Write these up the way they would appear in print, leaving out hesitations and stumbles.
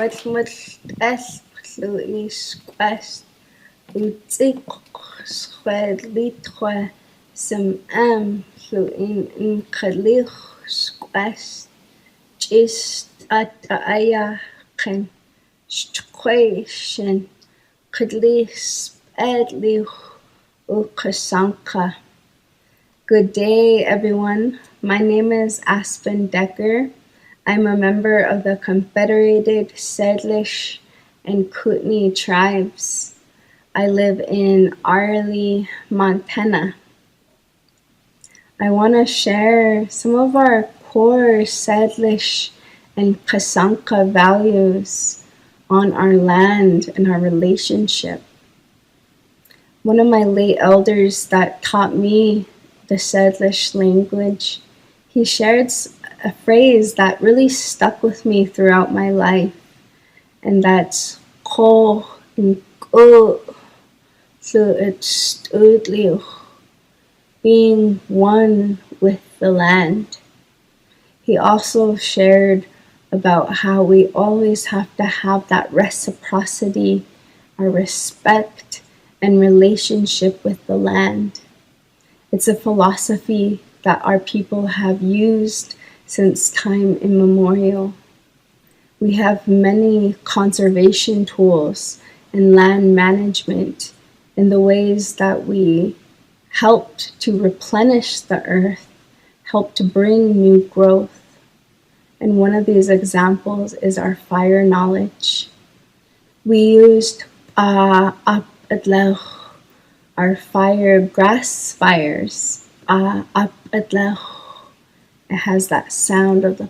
Matmatlas Luis Quest Utik Squadlitwa Some in Kalich Quest Just at Aya Can Squation Kadlis Adlich Ukasanka. Good day, everyone. My name is Aspen Decker. I'm a member of the Confederated Salish and Kootenai tribes. I live in Arley, Montana. I want to share some of our core Salish and Kasanka values on our land and our relationship. One of my late elders that taught me the Salish language, he shared a phrase that really stuck with me throughout my life, and that's ko and ko, so it's being one with the land. He also shared about how we always have to have that reciprocity, our respect and relationship with the land. It's a philosophy that our people have used since time immemorial. We have many conservation tools and land management in the ways that we helped to replenish the earth, help to bring new growth. And one of these examples is our fire knowledge. We used our fire, grass fires, it has that sound of the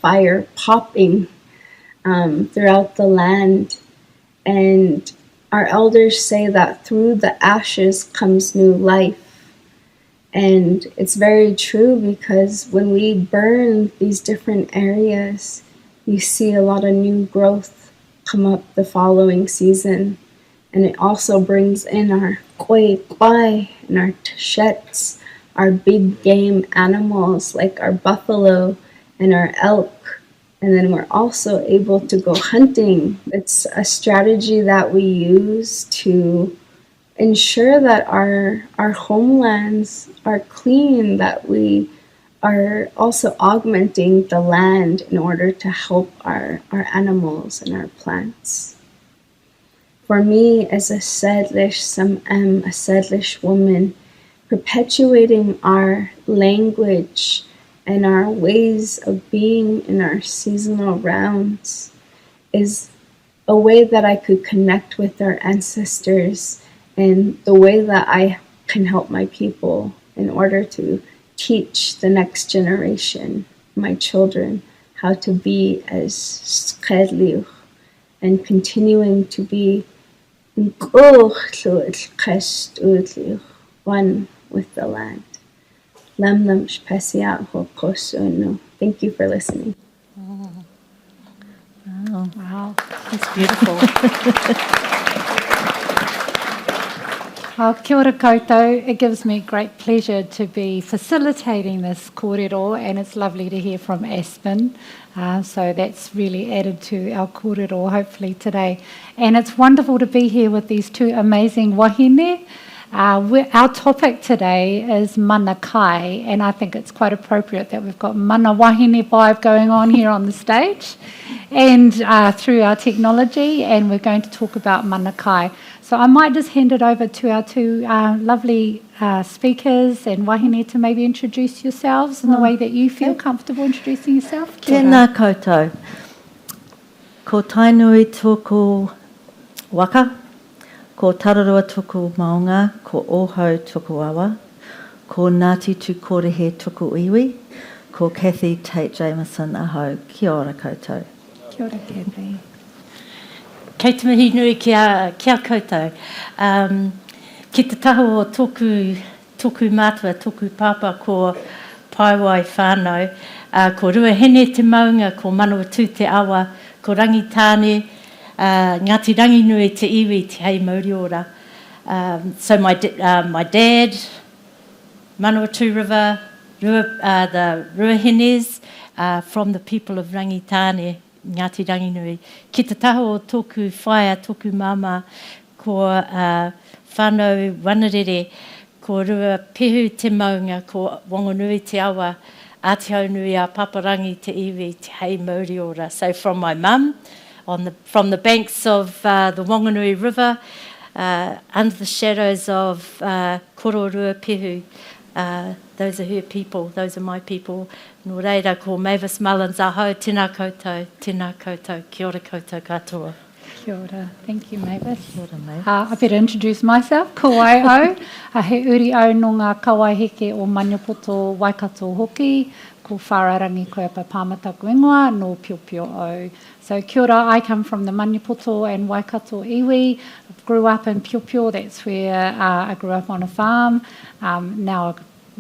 fire popping throughout the land. And our elders say that through the ashes comes new life. And it's very true, because when we burn these different areas, you see a lot of new growth come up the following season. And it also brings in our kwai and our tshets, our big game animals like our buffalo and our elk. And then we're also able to go hunting. It's a strategy that we use to ensure that our homelands are clean, that we are also augmenting the land in order to help our animals and our plants. For me, as a Salish woman, perpetuating our language and our ways of being in our seasonal rounds is a way that I could connect with our ancestors, and the way that I can help my people in order to teach the next generation, my children, how to be as skadliw and continuing to be one with the land. Thank you for listening. Wow, that's beautiful. Kia ora koutou. It gives me great pleasure to be facilitating this kōrero, and it's lovely to hear from Aspen. So that's really added to our kōrero, hopefully, today. And it's wonderful to be here with these two amazing wahine. Our topic today is mana kai, and I think it's quite appropriate that we've got mana wahine vibe going on here on the stage and through our technology, and we're going to talk about mana kai. So I might just hand it over to our two lovely speakers and wahine to maybe introduce yourselves in the way that you feel comfortable introducing yourself. Tēnā koutou. Ko tainui tōku waka, ko tararua tōku maunga, ko ohau tōku awa, ko Ngāti Tūkorehe tōku iwi, ko Cathy Tate Jameson ahau. Kia ora koutou. Kia ora, Cathy. Kei te mihi nui kia koutou. Ki te taho o tōku mātua, tōku pāpā ko Paiwai whānau, ko Ruahine te maunga, ko Manawatū te awa, ko Rangitāne, Ngāti Ranginui te iwi te hei Mauriora. So my dad, Manawatū River, the Ruahines, from the people of Rangitāne, Ngāti Ranginui. Ki te taho o tōku whaia, tōku mama, ko whānau wanarere, ko rua pehu te maunga, ko Wanganui te awa, Aotearoa a Paparangi te iwi, te hei Maori ora. So from my mum, from the banks of the Wanganui River, under the shadows of Kororua Pehu, those are her people, those are my people. Nō reira, ko Mavis Mullins, aho, tēnā koutou, kia ora koutou katoa. Kia ora. Thank you, Mavis. Kia ora, Mavis. I better introduce myself. Ko ai au. He uri au no ngā kawaiheke o Maniapoto Waikato hoki. Ko whararangi koe pa pāmataku ingoa no Piopio au. So kia ora, I come from the Maniapoto and Waikato iwi. I grew up in Piopio, that's where I grew up on a farm. Now a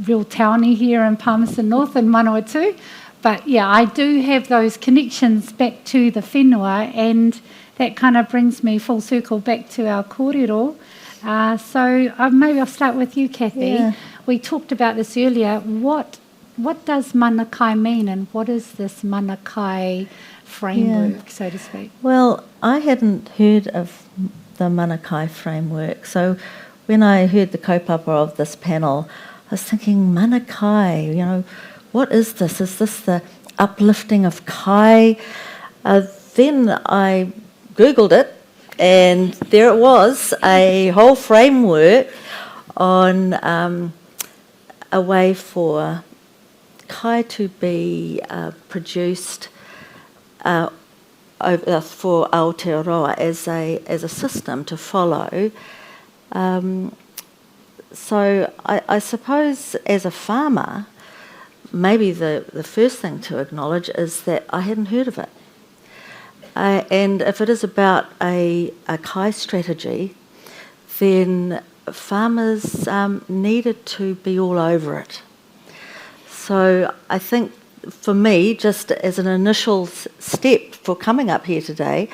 real townie here in Palmerston North in Manawatu. But yeah, I do have those connections back to the whenua, and that kind of brings me full circle back to our kōrero. So maybe I'll start with you, Cathy. Yeah. We talked about this earlier. What does manakai mean, and what is this manakai framework, so to speak? Well, I hadn't heard of the manakai framework, so when I heard the kaupapa of this panel, I was thinking, manakai, what is this? Is this the uplifting of kai? Then I Googled it, and there it was, a whole framework on a way for kai to be produced for Aotearoa as a system to follow. So I suppose as a farmer, maybe the first thing to acknowledge is that I hadn't heard of it. And if it is about a kai strategy, then farmers needed to be all over it. So I think for me, just as an initial step for coming up here today,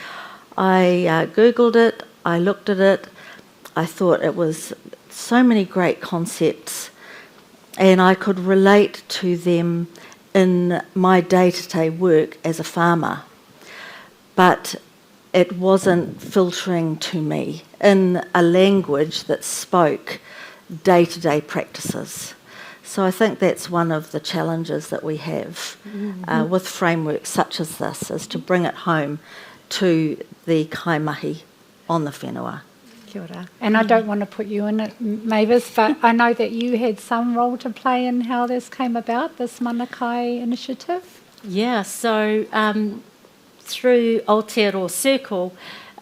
I Googled it, I looked at it, I thought it was so many great concepts, and I could relate to them in my day-to-day work as a farmer. But it wasn't filtering to me in a language that spoke day-to-day practices. So I think that's one of the challenges that we have with frameworks such as this, is to bring it home to the kaimahi on the whenua. Kia ora. And I don't want to put you in it, Mavis, but I know that you had some role to play in how this came about, this manakai initiative. Yeah, so through Aotearoa Circle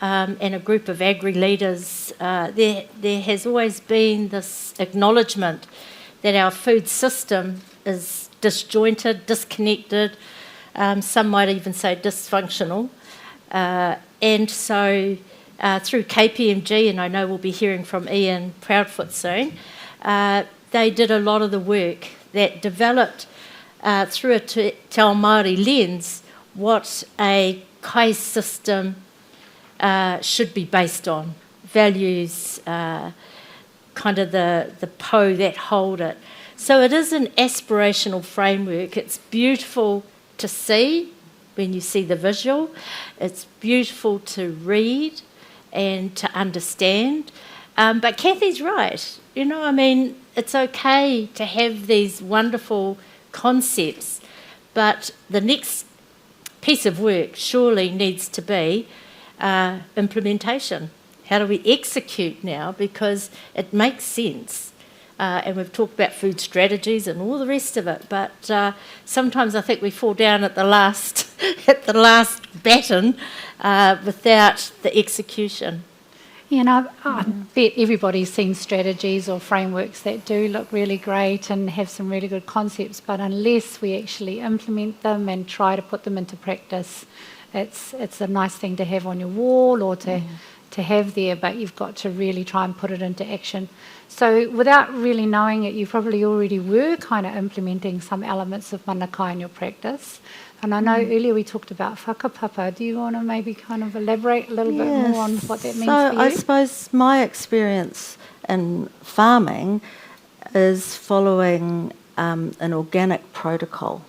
and a group of agri-leaders, there has always been this acknowledgement that our food system is disjointed, disconnected, some might even say dysfunctional. And so through KPMG, and I know we'll be hearing from Ian Proudfoot soon, they did a lot of the work that developed through a Te Ao Māori lens what a kai system should be based on, values, kind of the po that hold it. So it is an aspirational framework. It's beautiful to see when you see the visual. It's beautiful to read and to understand. But Cathy's right. It's okay to have these wonderful concepts, but the next piece of work surely needs to be implementation. How do we execute now? Because it makes sense. And we've talked about food strategies and all the rest of it, but sometimes I think we fall down at the last baton without the execution. I bet everybody's seen strategies or frameworks that do look really great and have some really good concepts, but unless we actually implement them and try to put them into practice, it's a nice thing to have on your wall or to have there, but you've got to really try and put it into action. So without really knowing it, you probably already were kind of implementing some elements of manakai in your practice. And I know earlier we talked about whakapapa. Do you want to maybe kind of elaborate a little bit more on what that means for you? I suppose my experience in farming is following an organic protocol.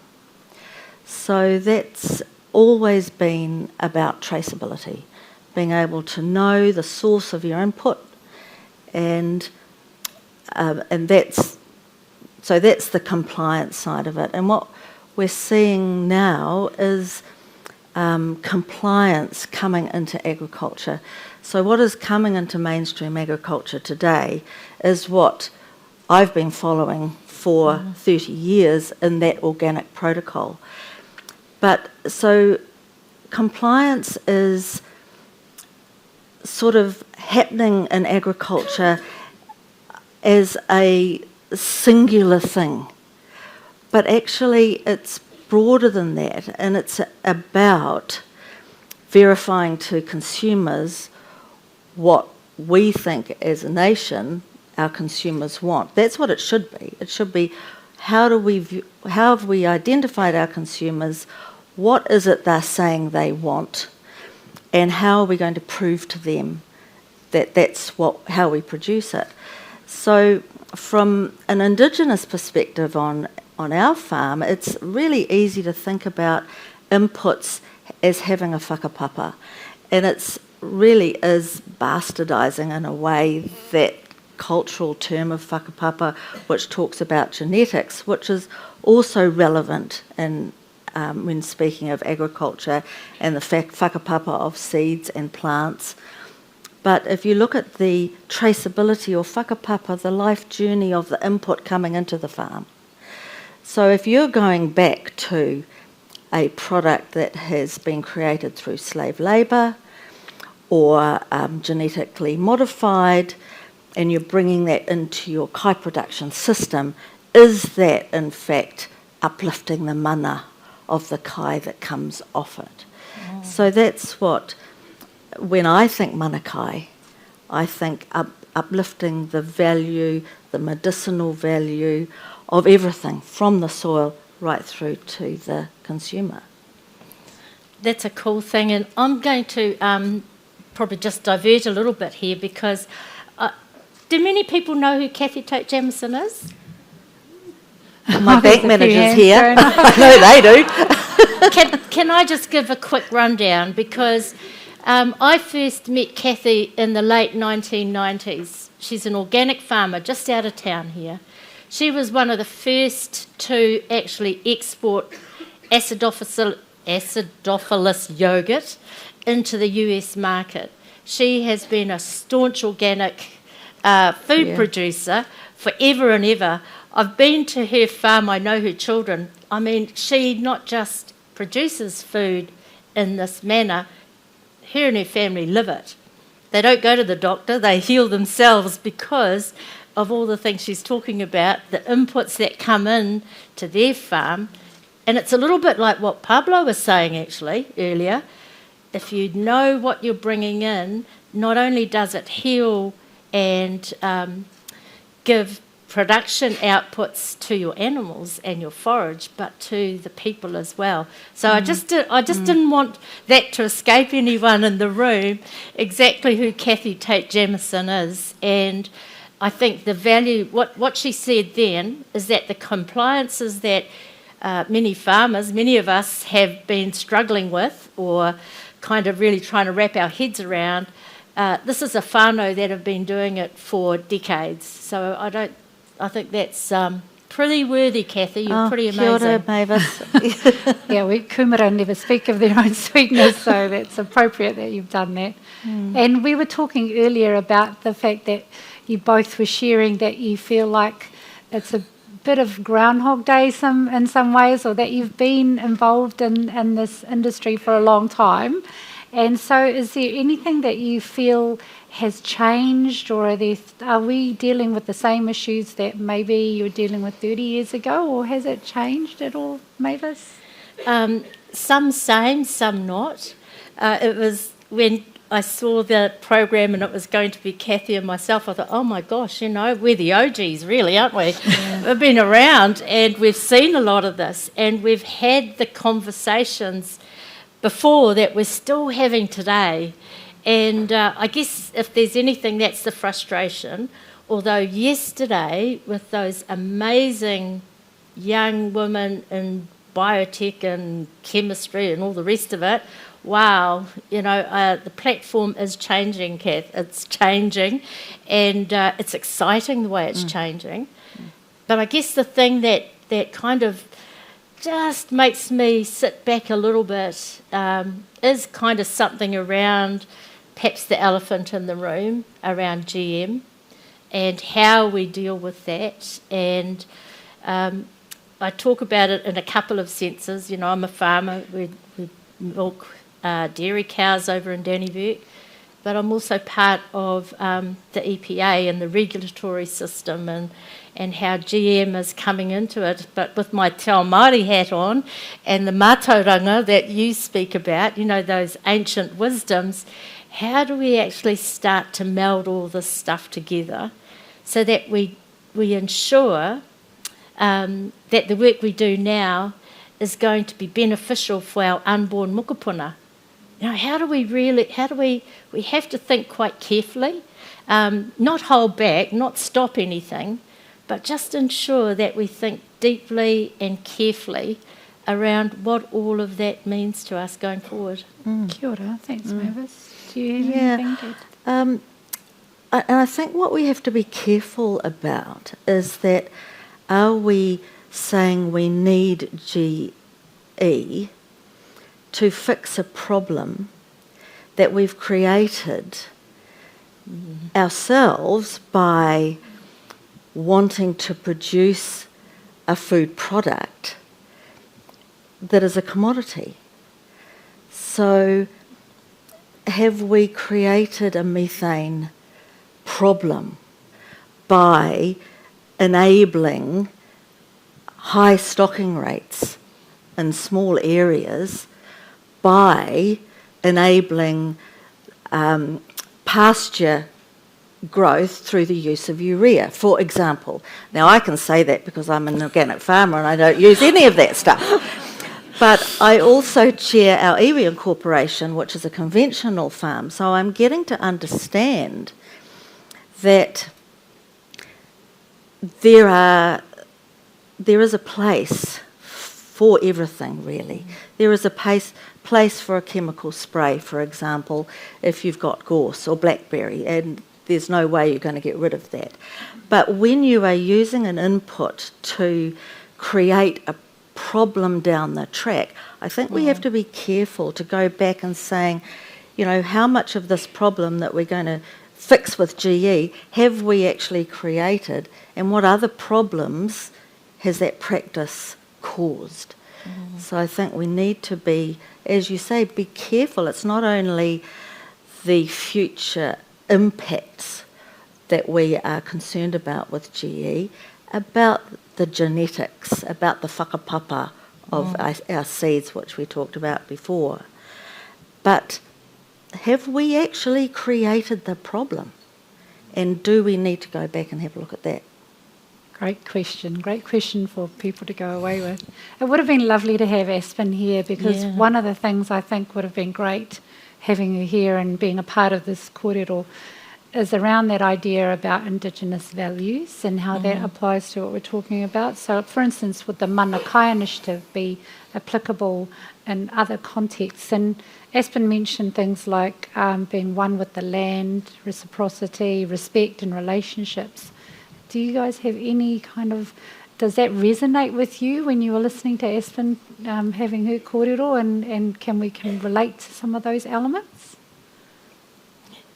So that's always been about traceability, being able to know the source of your input, and that's the compliance side of it. And what we're seeing now is compliance coming into agriculture. So what is coming into mainstream agriculture today is what I've been following for 30 years in that organic protocol. But so compliance is sort of happening in agriculture as a singular thing. But actually it's broader than that, and it's about verifying to consumers what we think as a nation our consumers want. That's what it should be. It should be how have we identified our consumers, what is it they're saying they want, and how are we going to prove to them that that's how we produce it. So from an Indigenous perspective on our farm, it's really easy to think about inputs as having a whakapapa, and it's really is bastardising in a way that cultural term of whakapapa, which talks about genetics, which is also relevant in when speaking of agriculture and the whakapapa of seeds and plants. But if you look at the traceability or whakapapa, the life journey of the input coming into the farm. So if you're going back to a product that has been created through slave labour or genetically modified, and you're bringing that into your kai production system, is that in fact uplifting the mana of the kai that comes off it? Oh. So that's what, when I think mana kai, I think uplifting the value, the medicinal value of everything from the soil right through to the consumer. That's a cool thing, and I'm going to probably just diverge a little bit here, because do many people know who Cathy Jamieson is? My bank manager's here. No, they do. Can I just give a quick rundown? Because I first met Cathy in the late 1990s. She's an organic farmer just out of town here. She was one of the first to actually export acidophilus yogurt into the US market. She has been a staunch organic food producer forever and ever. I've been to her farm, I know her children. I mean, she not just produces food in this manner, her and her family live it. They don't go to the doctor, they heal themselves because of all the things she's talking about, the inputs that come in to their farm. And it's a little bit like what Pablo was saying actually earlier. If you know what you're bringing in, not only does it heal and give production outputs to your animals and your forage, but to the people as well. So I just didn't want that to escape anyone in the room, exactly who Cathy Jamieson is. And I think the value, what she said then, is that the compliances that many farmers, many of us have been struggling with or kind of really trying to wrap our heads around, this is a whānau that have been doing it for decades. So I think that's pretty worthy, Cathy. You're pretty amazing. Kia ora, Mavis. Yeah, kumara never speak of their own sweetness, so that's appropriate that you've done that. And we were talking earlier about the fact that you both were sharing that you feel like it's a bit of Groundhog Day in some ways, or that you've been involved in this industry for a long time. And so is there anything that you feel has changed, or are we dealing with the same issues that maybe you were dealing with 30 years ago, or has it changed at all, Mavis? Some same, some not. It was when I saw the program and it was going to be Cathy and myself, I thought, oh my gosh, we're the OGs really, aren't we? Yeah. We've been around and we've seen a lot of this, and we've had the conversations before that we're still having today. And I guess if there's anything, that's the frustration. Although yesterday, with those amazing young women in biotech and chemistry and all the rest of it. Wow, the platform is changing, Kath. It's changing, and it's exciting the way it's changing. But I guess the thing that kind of just makes me sit back a little bit is kind of something around perhaps the elephant in the room, around GM, and how we deal with that. And I talk about it in a couple of senses. I'm a farmer. We milk dairy cows over in Dannevirke, but I'm also part of the EPA and the regulatory system and how GM is coming into it. But with my Te Ao Māori hat on and the mātauranga that you speak about, those ancient wisdoms, how do we actually start to meld all this stuff together so that we ensure that the work we do now is going to be beneficial for our unborn mokopuna? How do we have to think quite carefully, not hold back, not stop anything, but just ensure that we think deeply and carefully around what all of that means to us going forward. Kia ora. Thanks, Mavis. Do you have anything to... And I think what we have to be careful about is that are we saying we need GE to fix a problem that we've created ourselves by wanting to produce a food product that is a commodity? So have we created a methane problem by enabling high stocking rates in small areas, by enabling pasture growth through the use of urea, for example? Now, I can say that because I'm an organic farmer and I don't use any of that stuff. But I also chair our Iwi incorporation, which is a conventional farm, so I'm getting to understand that there is a place for everything, really. There is a place for a chemical spray, for example, if you've got gorse or blackberry, and there's no way you're going to get rid of that. But when you are using an input to create a problem down the track, I think we have to be careful to go back and saying, how much of this problem that we're going to fix with GE have we actually created, and what other problems has that practice caused? So I think we need to be, as you say, be careful. It's not only the future impacts that we are concerned about with GE, about the genetics, about the whakapapa of our seeds, which we talked about before. But have we actually created the problem? And do we need to go back and have a look at that? Great question for people to go away with. It would have been lovely to have Aspen here, because one of the things I think would have been great having you here and being a part of this kōrero is around that idea about Indigenous values and how that applies to what we're talking about. So, for instance, would the Mana Kai initiative be applicable in other contexts? And Aspen mentioned things like being one with the land, reciprocity, respect and relationships. Do you guys have any kind of... Does that resonate with you when you were listening to Aspen having her kōrero, and can we relate to some of those elements?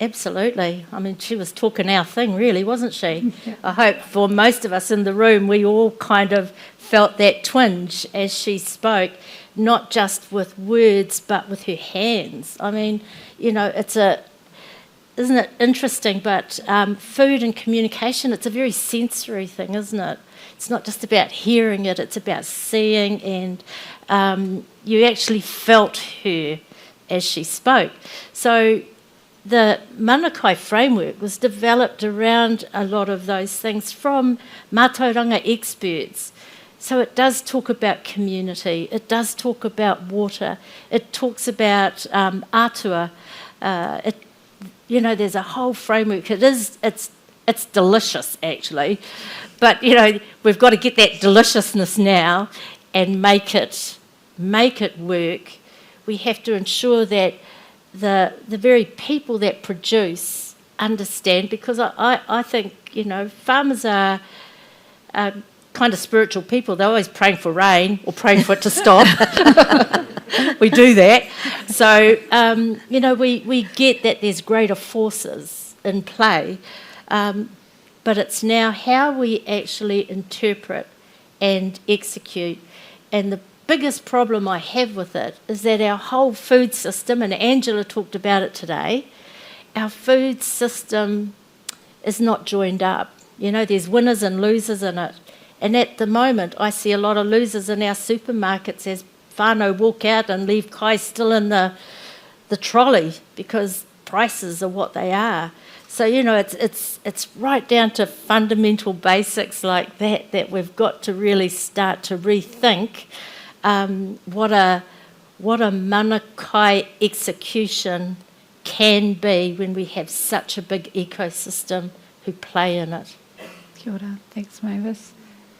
Absolutely. I mean, she was talking our thing, really, wasn't she? I hope for most of us in the room, we all kind of felt that twinge as she spoke, not just with words, but with her hands. I mean, isn't it interesting? But food and communication, it's a very sensory thing, isn't it? It's not just about hearing it, it's about seeing, and you actually felt her as she spoke. So the Mana Kai framework was developed around a lot of those things from mātauranga experts. So it does talk about community, it does talk about water, it talks about atua. There's a whole framework. It's delicious, actually, but we've got to get that deliciousness now, and make it work, we have to ensure that the very people that produce understand, because I think, farmers are kind of spiritual people. They're always praying for rain or praying for it to stop. We do that. So, we get that there's greater forces in play, but it's now how we actually interpret and execute. And the biggest problem I have with it is that our whole food system, and Angela talked about it today, our food system is not joined up. There's winners and losers in it. And at the moment, I see a lot of losers in our supermarkets as whānau walk out and leave kai still in the trolley because prices are what they are. So, it's right down to fundamental basics like that we've got to really start to rethink what a mana kai execution can be when we have such a big ecosystem who play in it. Kia ora. Thanks, Mavis.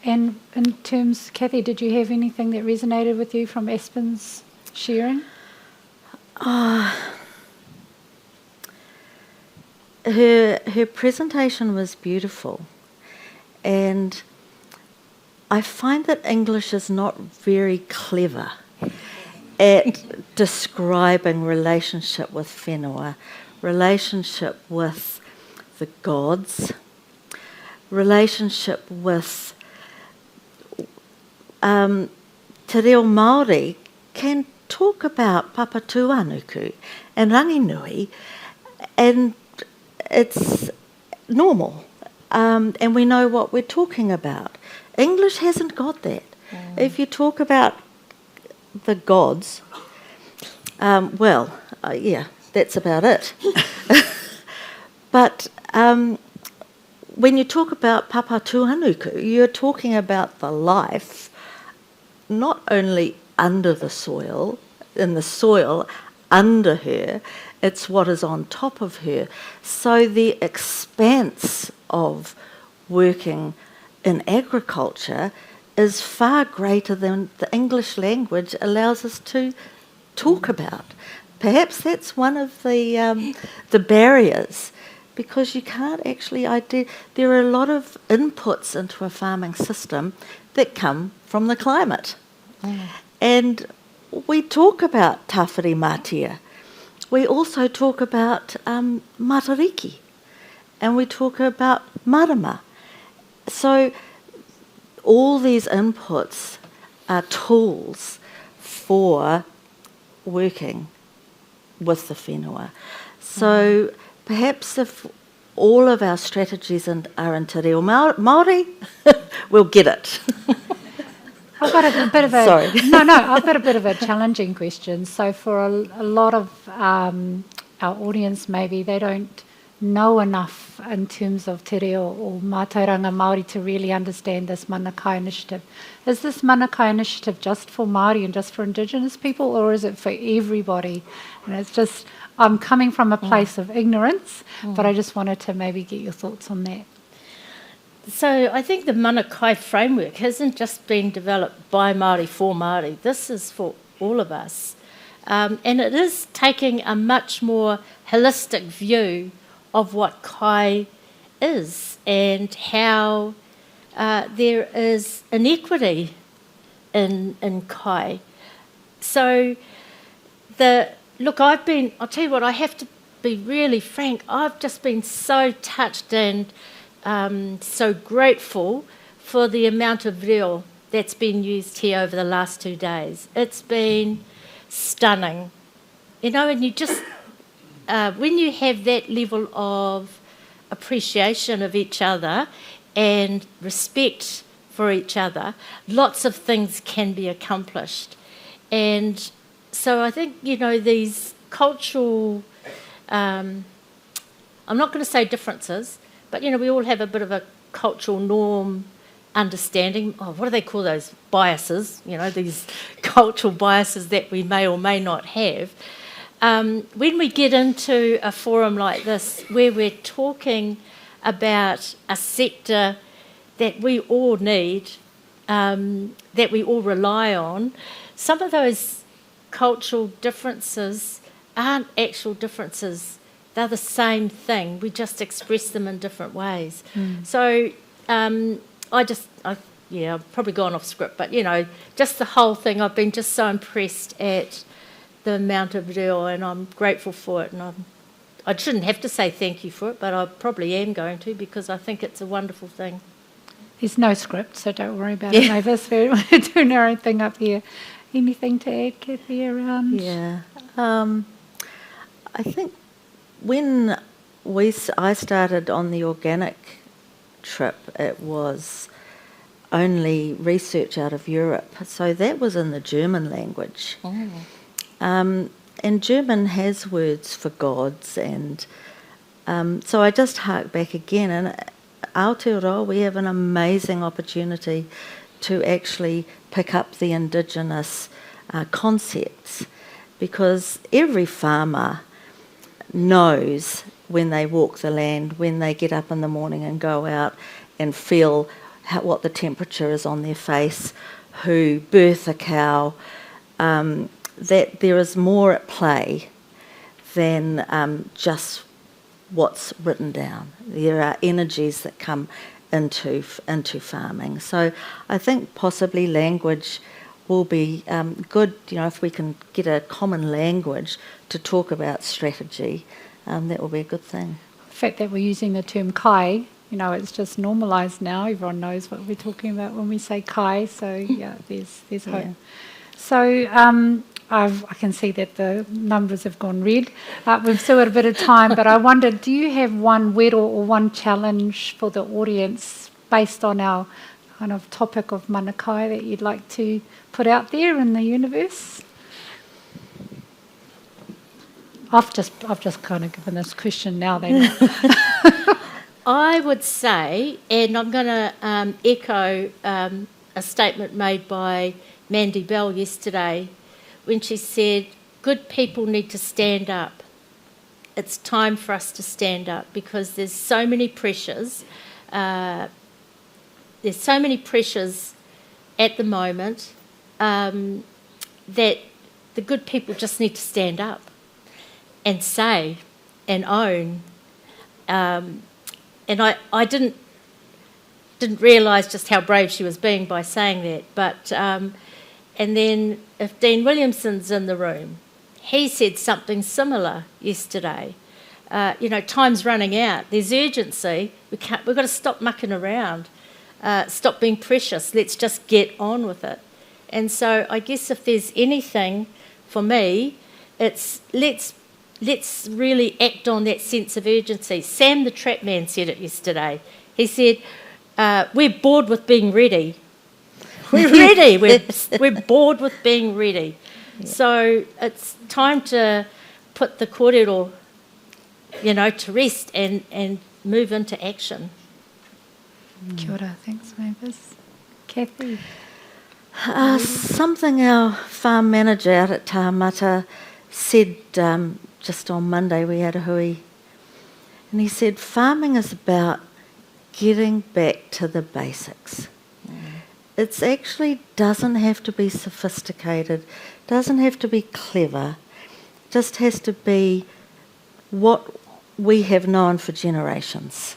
And in terms, Cathy, did you have anything that resonated with you from Aspen's sharing? Her presentation was beautiful, and I find that English is not very clever at describing relationship with whenua, relationship with the gods, relationship with te reo Māori can talk about papa tūanuku and ranginui, and it's normal, and we know what we're talking about. English hasn't got that. If you talk about the gods, that's about it. But when you talk about papa tūanuku, you're talking about the life, not only under the soil, in the soil under her, it's what is on top of her. So the expanse of working in agriculture is far greater than the English language allows us to talk about. Perhaps that's one of the barriers, because you can't actually there are a lot of inputs into a farming system that come from the climate. And we talk about tawhiri mātia. We also talk about matariki, and we talk about marama. So all these inputs are tools for working with the whenua. So perhaps if all of our strategies are in te reo Māori, we'll get it. I've got a bit of a Sorry. I've got a bit of a challenging question. So for a lot of our audience, maybe they don't know enough in terms of te reo or mātauranga Māori to really understand this mana kai initiative. Is this mana kai initiative just for Māori and just for Indigenous people, or is it for everybody? And it's just, I'm coming from a place of ignorance, but I just wanted to maybe get your thoughts on that. So I think the mana kai framework hasn't just been developed by Māori for Māori. This is for all of us. And it is taking a much more holistic view of what kai is and how there is inequity in kai. So I'll tell you what, I have to be really frank, I've just been so touched and so grateful for the amount of reo that's been used here over the last 2 days. It's been stunning. And you just, when you have that level of appreciation of each other and respect for each other, lots of things can be accomplished. And so I think, these cultural, I'm not going to say differences, but, we all have a bit of a cultural norm understanding. What do they call those? Biases, these cultural biases that we may or may not have. When we get into a forum like this, where we're talking about a sector that we all need that we all rely on, some of those cultural differences aren't actual differences. They're the same thing. We just express them in different ways. So I've probably gone off script, but, just the whole thing, I've been just so impressed at the amount of reo, and I'm grateful for it. And I shouldn't have to say thank you for it, but I probably am going to, because I think it's a wonderful thing. There's no script, so don't worry about it, Mavis. We're doing our own thing up here. Anything to add, Cathy, around? Yeah. I think when I started on the organic trip, it was only research out of Europe. So that was in the German language. And German has words for gods, and so I just hark back again. And Aotearoa, we have an amazing opportunity to actually pick up the indigenous concepts, because every farmer knows when they walk the land, when they get up in the morning and go out and feel what the temperature is on their face, who birth a cow, that there is more at play than just what's written down. There are energies that come into farming. So I think possibly language will be good, if we can get a common language to talk about strategy, that will be a good thing. The fact that we're using the term kai, it's just normalised now. Everyone knows what we're talking about when we say kai. So there's hope. Yeah. So I can see that the numbers have gone red. We've still got a bit of time, but I wondered, do you have one word or one challenge for the audience based on our kind of topic of manakai that you'd like to put out there in the universe? I've just kind of given this question now. Then I would say, and I'm going to echo a statement made by Mandy Bell yesterday, when she said, good people need to stand up. It's time for us to stand up, because there's so many pressures. There's so many pressures at the moment that the good people just need to stand up and say and own. And I didn't realise just how brave she was being by saying that, but... And then if Dean Williamson's in the room, he said something similar yesterday. Time's running out. There's urgency. We've got to stop mucking around, stop being precious. Let's just get on with it. And so I guess if there's anything for me, it's let's really act on that sense of urgency. Sam the Trap Man said it yesterday. He said, we're bored with being ready. We're ready. We're bored with being ready. Yeah. So it's time to put the kōrero, to rest and move into action. Kia ora. Thanks, Mavis. Cathy? Something our farm manager out at Tāmata said just on Monday, we had a hui, and he said farming is about getting back to the basics. It actually doesn't have to be sophisticated, doesn't have to be clever, just has to be what we have known for generations.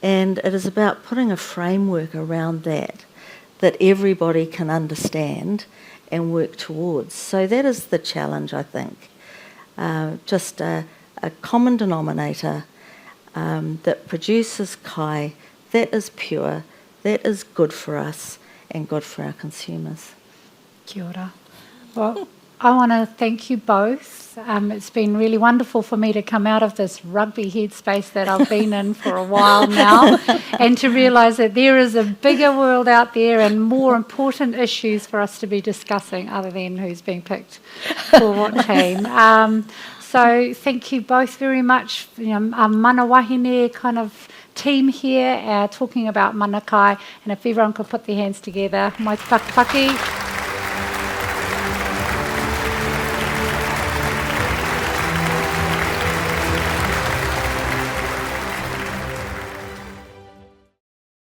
And it is about putting a framework around that everybody can understand and work towards. So that is the challenge, I think. Just a common denominator that produces kai that is pure, that is good for us and good for our consumers. Kia ora. Well, I want to thank you both. It's been really wonderful for me to come out of this rugby headspace that I've been in for a while now and to realise that there is a bigger world out there and more important issues for us to be discussing other than who's being picked for what team. So thank you both very much. Our mana wahine kind of team here talking about manakai, and if everyone could put their hands together. Mai te pakapaki.